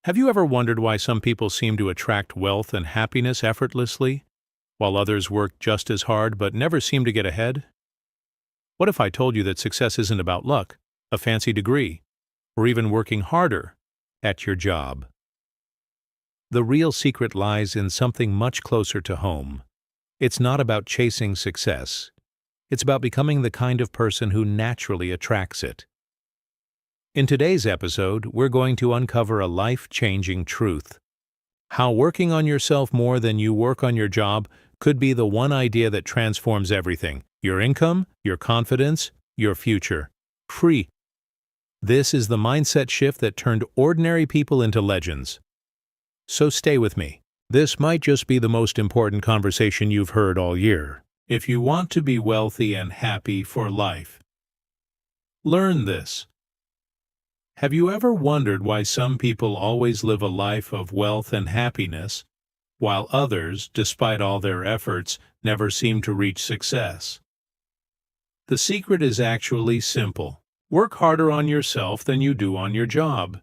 Have you ever wondered why some people seem to attract wealth and happiness effortlessly, while others work just as hard but never seem to get ahead? What if I told you that success isn't about luck, a fancy degree, or even working harder at your job? The real secret lies in something much closer to home. It's not about chasing success. It's about becoming the kind of person who naturally attracts it. In today's episode, we're going to uncover a life-changing truth: how working on yourself more than you work on your job could be the one idea that transforms everything: your income, your confidence, your future. Free. This is the mindset shift that turned ordinary people into legends. So stay with me. This might just be the most important conversation you've heard all year. If you want to be wealthy and happy for life, learn this. Have you ever wondered why some people always live a life of wealth and happiness, while others, despite all their efforts, never seem to reach success? The secret is actually simple. Work harder on yourself than you do on your job.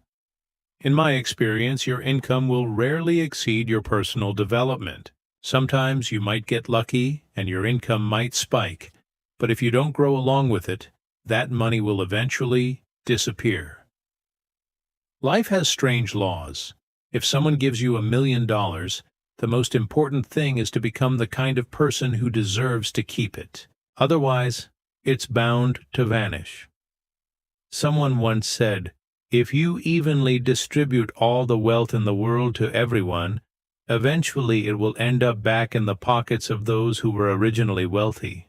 In my experience, your income will rarely exceed your personal development. Sometimes you might get lucky and your income might spike, but if you don't grow along with it, that money will eventually disappear. Life has strange laws. If someone gives you $1 million, the most important thing is to become the kind of person who deserves to keep it. Otherwise, it's bound to vanish. Someone once said, "If you evenly distribute all the wealth in the world to everyone, eventually it will end up back in the pockets of those who were originally wealthy."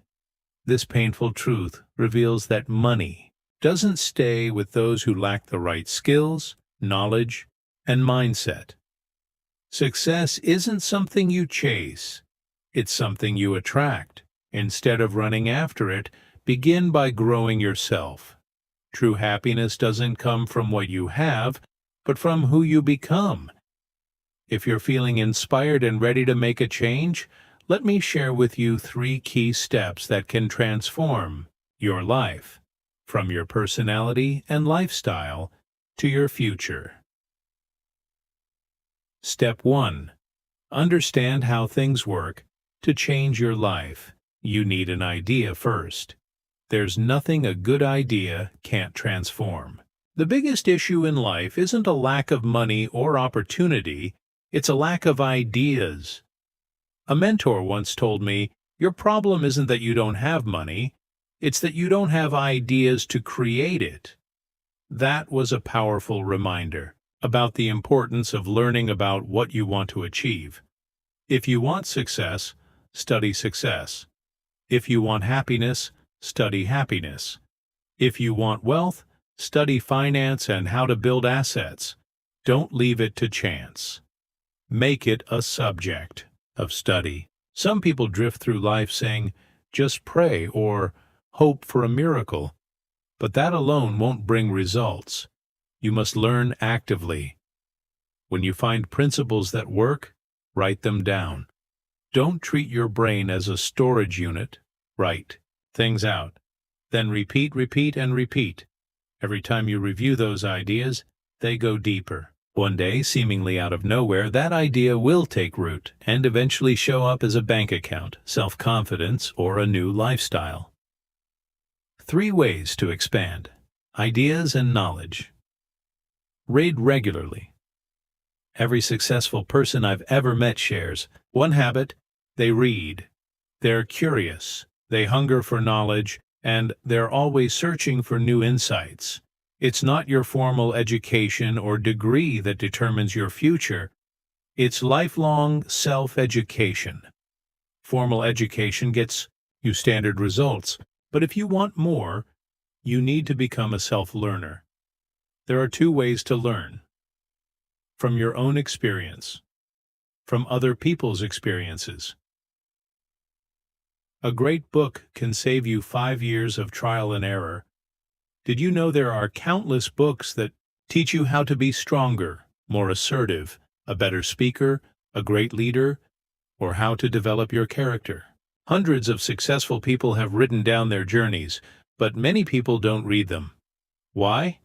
This painful truth reveals that money doesn't stay with those who lack the right skills, knowledge, and mindset. Success isn't something you chase, it's something you attract. Instead of running after it, begin by growing yourself. True happiness doesn't come from what you have, but from who you become. If you're feeling inspired and ready to make a change, let me share with you 3 key steps that can transform your life, from your personality and lifestyle to your future. Step 1. Understand how things work. To change your life, you need an idea first. There's nothing a good idea can't transform. The biggest issue in life isn't a lack of money or opportunity, it's a lack of ideas. A mentor once told me, "Your problem isn't that you don't have money, it's that you don't have ideas to create it." That was a powerful reminder about the importance of learning about what you want to achieve. If you want success, study success. If you want happiness, study happiness. If you want wealth, study finance and how to build assets. Don't leave it to chance. Make it a subject of study. Some people drift through life saying, "Just pray," or "hope for a miracle." But that alone won't bring results. You must learn actively. When you find principles that work, write them down. Don't treat your brain as a storage unit. Write things out. Then repeat, and repeat. Every time you review those ideas, they go deeper. One day, seemingly out of nowhere, that idea will take root and eventually show up as a bank account, self-confidence, or a new lifestyle. 3 ways to expand: ideas and knowledge. Read regularly. Every successful person I've ever met shares one habit: they read. They're curious, they hunger for knowledge, and they're always searching for new insights. It's not your formal education or degree that determines your future. It's lifelong self-education. Formal education gets you standard results, but if you want more, you need to become a self-learner. There are 2 ways to learn: from your own experience, from other people's experiences. A great book can save you 5 years of trial and error. Did you know there are countless books that teach you how to be stronger, more assertive, a better speaker, a great leader, or how to develop your character? Hundreds of successful people have written down their journeys, but many people don't read them. Why?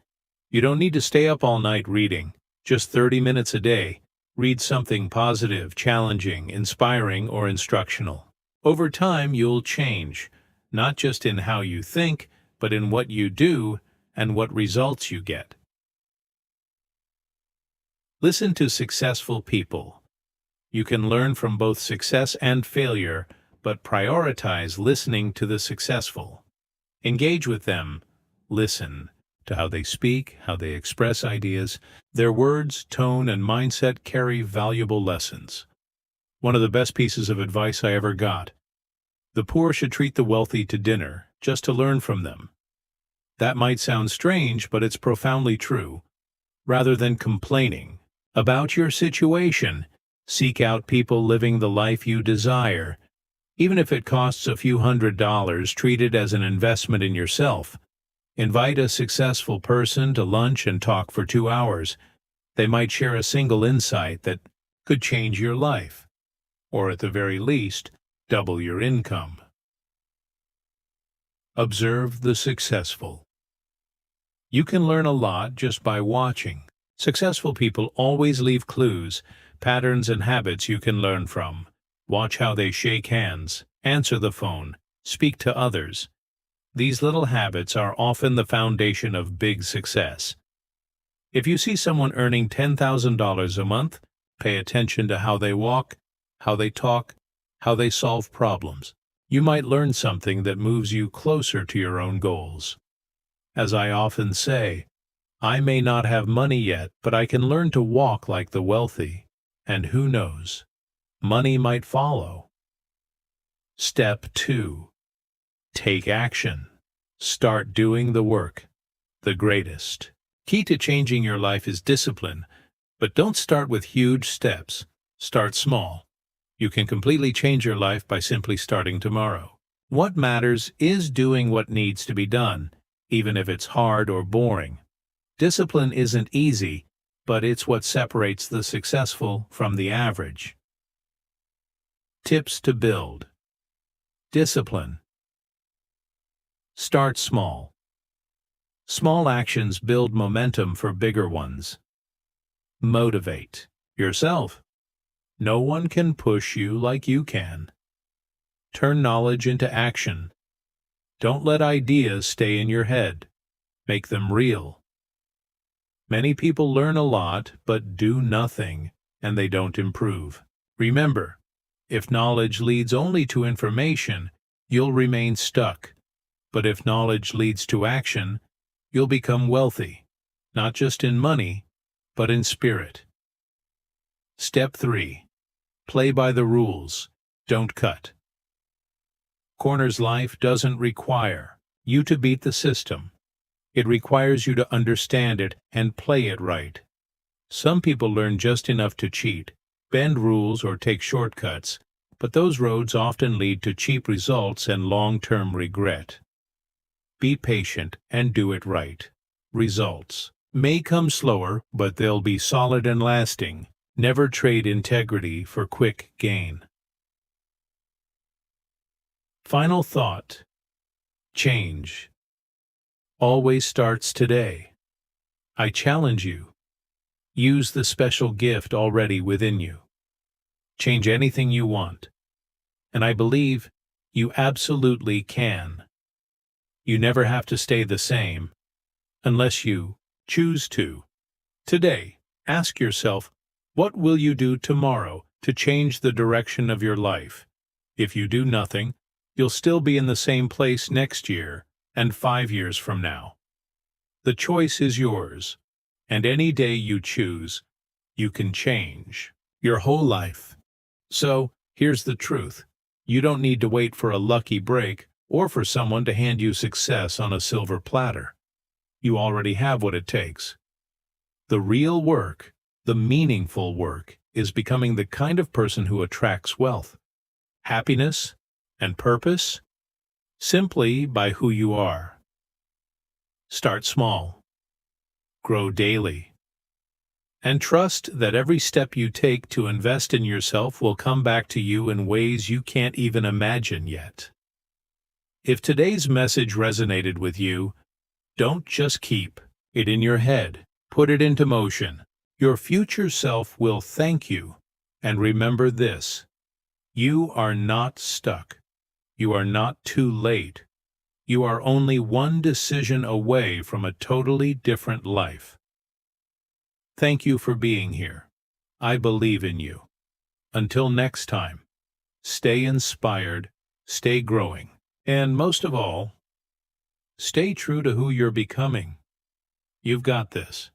You don't need to stay up all night reading. Just 30 minutes a day. Read something positive, challenging, inspiring, or instructional. Over time, you'll change, not just in how you think, but in what you do and what results you get. Listen to successful people. You can learn from both success and failure, but prioritize listening to the successful. Engage with them. Listen to how they speak, how they express ideas. Their words, tone, and mindset carry valuable lessons. One of the best pieces of advice I ever got: the poor should treat the wealthy to dinner, just to learn from them. That might sound strange, but it's profoundly true. Rather than complaining about your situation, seek out people living the life you desire. Even if it costs a few $100s, treat it as an investment in yourself. Invite a successful person to lunch and talk for 2 hours. They might share a single insight that could change your life, or at the very least, double your income. Observe the successful. You can learn a lot just by watching. Successful people always leave clues, patterns, and habits you can learn from. Watch how they shake hands, answer the phone, speak to others. These little habits are often the foundation of big success. If you see someone earning $10,000 a month, pay attention to how they walk, how they talk, how they solve problems. You might learn something that moves you closer to your own goals. As I often say, I may not have money yet, but I can learn to walk like the wealthy, and who knows, money might follow. Step 2. Take action. Start doing the work. The greatest key to changing your life is discipline, but don't start with huge steps. Start small. You can completely change your life by simply starting tomorrow. What matters is doing what needs to be done, even if it's hard or boring. Discipline isn't easy, but it's what separates the successful from the average. Tips to build discipline. Start small. Small actions build momentum for bigger ones. Motivate yourself. No one can push you like you can. Turn knowledge into action. Don't let ideas stay in your head. Make them real. Many people learn a lot but do nothing, and they don't improve. Remember, if knowledge leads only to information, you'll remain stuck. But if knowledge leads to action, you'll become wealthy, not just in money, but in spirit. Step 3. Play by the rules. Don't cut corners. Life doesn't require you to beat the system. It requires you to understand it and play it right. Some people learn just enough to cheat, bend rules, or take shortcuts, but those roads often lead to cheap results and long-term regret. Be patient and do it right. Results may come slower, but they'll be solid and lasting. Never trade integrity for quick gain. Final thought. Change always starts today. I challenge you. Use the special gift already within you. Change anything you want. And I believe you absolutely can. You never have to stay the same, unless you choose to. Today, ask yourself, what will you do tomorrow to change the direction of your life? If you do nothing, you'll still be in the same place next year and 5 years from now. The choice is yours, and any day you choose, you can change your whole life. So, here's the truth. You don't need to wait for a lucky break or for someone to hand you success on a silver platter. You already have what it takes. The real work, the meaningful work, is becoming the kind of person who attracts wealth, happiness, and purpose simply by who you are. Start small. Grow daily. And trust that every step you take to invest in yourself will come back to you in ways you can't even imagine yet. If today's message resonated with you, don't just keep it in your head. Put it into motion. Your future self will thank you. And remember this: you are not stuck. You are not too late. You are only one decision away from a totally different life. Thank you for being here. I believe in you. Until next time, stay inspired, stay growing, and most of all, stay true to who you're becoming. You've got this.